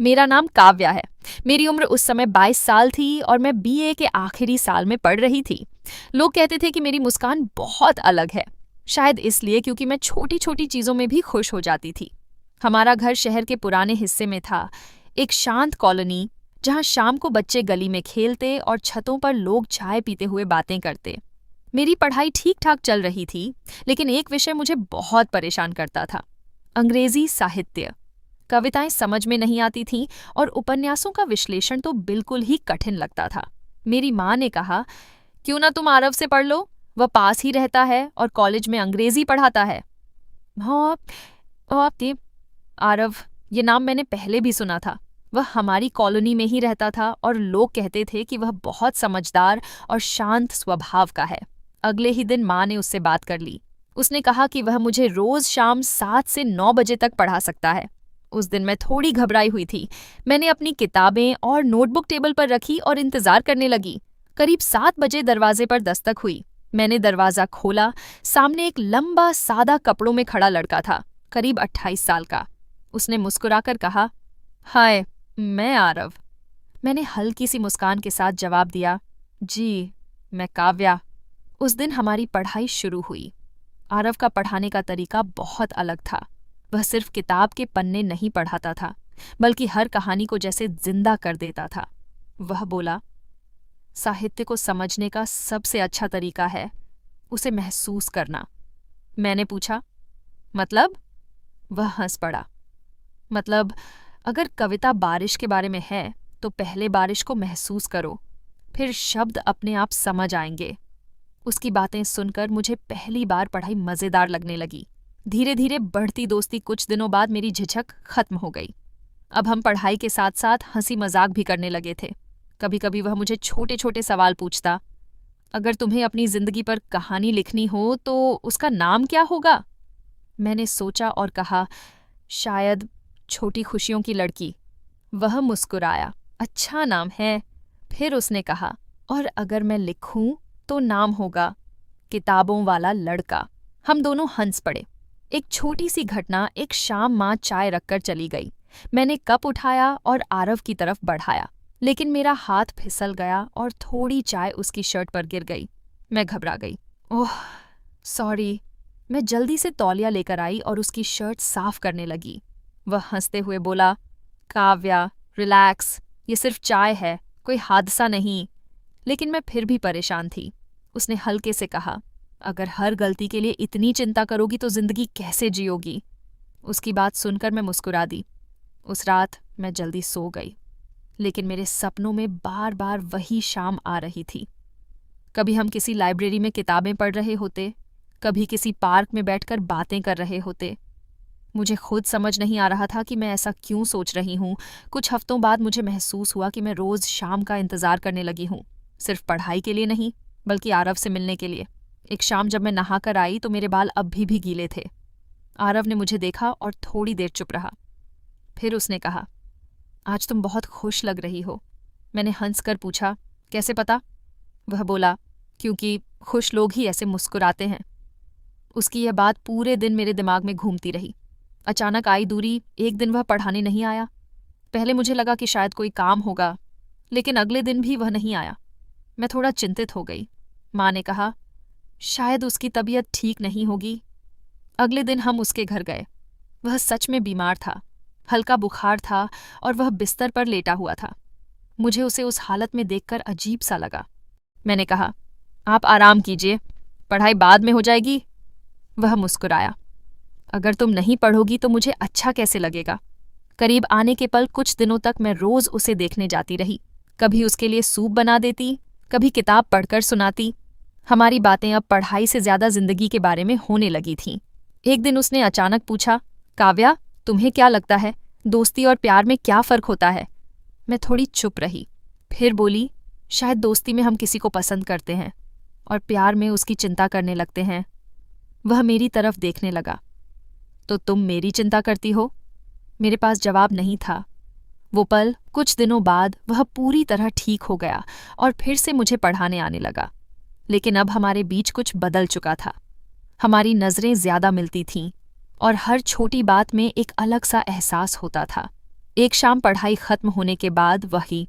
मेरा नाम काव्या है। मेरी उम्र उस समय 22 साल थी और मैं बीए के आखिरी साल में पढ़ रही थी। लोग कहते थे कि मेरी मुस्कान बहुत अलग है, शायद इसलिए क्योंकि मैं छोटी-छोटी चीज़ों में भी खुश हो जाती थी। हमारा घर शहर के पुराने हिस्से में था, एक शांत कॉलोनी जहाँ शाम को बच्चे गली में खेलते और छतों पर लोग चाय पीते हुए बातें करते। मेरी पढ़ाई ठीक-ठाक चल रही थी, लेकिन एक विषय मुझे बहुत परेशान करता था, अंग्रेजी साहित्य। कविताएं समझ में नहीं आती थीं और उपन्यासों का विश्लेषण तो बिल्कुल ही कठिन लगता था। मेरी माँ ने कहा, क्यों ना तुम आरव से पढ़ लो, वह पास ही रहता है और कॉलेज में अंग्रेजी पढ़ाता है। हाँ, आपके आरव, ये नाम मैंने पहले भी सुना था। वह हमारी कॉलोनी में ही रहता था और लोग कहते थे कि वह बहुत समझदार और शांत स्वभाव का है। अगले ही दिन माँ ने उससे बात कर ली। उसने कहा कि वह मुझे रोज शाम 7 से 9 बजे तक पढ़ा सकता है। उस दिन मैं थोड़ी घबराई हुई थी। मैंने अपनी किताबें और नोटबुक टेबल पर रखी और इंतजार करने लगी। करीब 7 बजे दरवाजे पर दस्तक हुई। मैंने दरवाजा खोला। सामने एक लंबा सादा कपड़ों में खड़ा लड़का था, करीब 28 साल का। उसने मुस्कुराकर कहा, हाय, मैं आरव। मैंने हल्की सी मुस्कान के साथ जवाब दिया, जी, मैं काव्या। उस दिन हमारी पढ़ाई शुरू हुई। आरव का पढ़ाने का तरीका बहुत अलग था। वह सिर्फ किताब के पन्ने नहीं पढ़ाता था, बल्कि हर कहानी को जैसे जिंदा कर देता था। वह बोला, साहित्य को समझने का सबसे अच्छा तरीका है उसे महसूस करना। मैंने पूछा, मतलब? वह हंस पड़ा। मतलब, अगर कविता बारिश के बारे में है तो पहले बारिश को महसूस करो, फिर शब्द अपने आप समझ आएंगे। उसकी बातें सुनकर मुझे पहली बार पढ़ाई मजेदार लगने लगी। धीरे धीरे बढ़ती दोस्ती कुछ दिनों बाद मेरी झिझक खत्म हो गई। अब हम पढ़ाई के साथ साथ हंसी मजाक भी करने लगे थे। कभी कभी वह मुझे छोटे छोटे सवाल पूछता, अगर तुम्हें अपनी जिंदगी पर कहानी लिखनी हो तो उसका नाम क्या होगा? मैंने सोचा और कहा, शायद छोटी खुशियों की लड़की। वह मुस्कुराया, अच्छा नाम है। फिर उसने कहा, और अगर मैं लिखूं तो नाम होगा किताबों वाला लड़का। हम दोनों हंस पड़े। एक छोटी सी घटना, एक शाम माँ चाय रखकर चली गई। मैंने कप उठाया और आरव की तरफ बढ़ाया, लेकिन मेरा हाथ फिसल गया और थोड़ी चाय उसकी शर्ट पर गिर गई। मैं घबरा गई। ओह, सॉरी। मैं जल्दी से तौलिया लेकर आई और उसकी शर्ट साफ करने लगी। वह हंसते हुए बोला, काव्या, रिलैक्स, ये सिर्फ चाय है, कोई हादसा नहीं। लेकिन मैं फिर भी परेशान थी। उसने हल्के से कहा, अगर हर गलती के लिए इतनी चिंता करोगी तो जिंदगी कैसे जियोगी? उसकी बात सुनकर मैं मुस्कुरा दी। उस रात मैं जल्दी सो गई, लेकिन मेरे सपनों में बार बार वही शाम आ रही थी। कभी हम किसी लाइब्रेरी में किताबें पढ़ रहे होते, कभी किसी पार्क में बैठकर बातें कर रहे होते। मुझे खुद समझ नहीं आ रहा था कि मैं ऐसा क्यों सोच रही हूँ। कुछ हफ्तों बाद मुझे महसूस हुआ कि मैं रोज शाम का इंतजार करने लगी हूँ, सिर्फ पढ़ाई के लिए नहीं, बल्कि आरव से मिलने के लिए। एक शाम जब मैं नहाकर आई तो मेरे बाल अब भी गीले थे। आरव ने मुझे देखा और थोड़ी देर चुप रहा। फिर उसने कहा, आज तुम बहुत खुश लग रही हो। मैंने हंसकर पूछा, कैसे पता? वह बोला, क्योंकि खुश लोग ही ऐसे मुस्कुराते हैं। उसकी यह बात पूरे दिन मेरे दिमाग में घूमती रही। अचानक आई दूरी, एक दिन वह पढ़ाने नहीं आया। पहले मुझे लगा कि शायद कोई काम होगा, लेकिन अगले दिन भी वह नहीं आया। मैं थोड़ा चिंतित हो गई। माँ ने कहा, शायद उसकी तबीयत ठीक नहीं होगी। अगले दिन हम उसके घर गए। वह सच में बीमार था, हल्का बुखार था और वह बिस्तर पर लेटा हुआ था। मुझे उसे उस हालत में देखकर अजीब सा लगा। मैंने कहा, आप आराम कीजिए, पढ़ाई बाद में हो जाएगी। वह मुस्कुराया, अगर तुम नहीं पढ़ोगी तो मुझे अच्छा कैसे लगेगा? करीब आने के पल कुछ दिनों तक मैं रोज उसे देखने जाती रही। कभी उसके लिए सूप बना देती, कभी किताब पढ़कर सुनाती। हमारी बातें अब पढ़ाई से ज्यादा जिंदगी के बारे में होने लगी थीं। एक दिन उसने अचानक पूछा, काव्या, तुम्हें क्या लगता है, दोस्ती और प्यार में क्या फर्क होता है? मैं थोड़ी चुप रही, फिर बोली, शायद दोस्ती में हम किसी को पसंद करते हैं और प्यार में उसकी चिंता करने लगते हैं। वह मेरी तरफ देखने लगा। तो तुम मेरी चिंता करती हो? मेरे पास जवाब नहीं था। वो पल, कुछ दिनों बाद वह पूरी तरह ठीक हो गया और फिर से मुझे पढ़ाने आने लगा। लेकिन अब हमारे बीच कुछ बदल चुका था। हमारी नजरें ज्यादा मिलती थीं और हर छोटी बात में एक अलग सा एहसास होता था। एक शाम पढ़ाई खत्म होने के बाद वही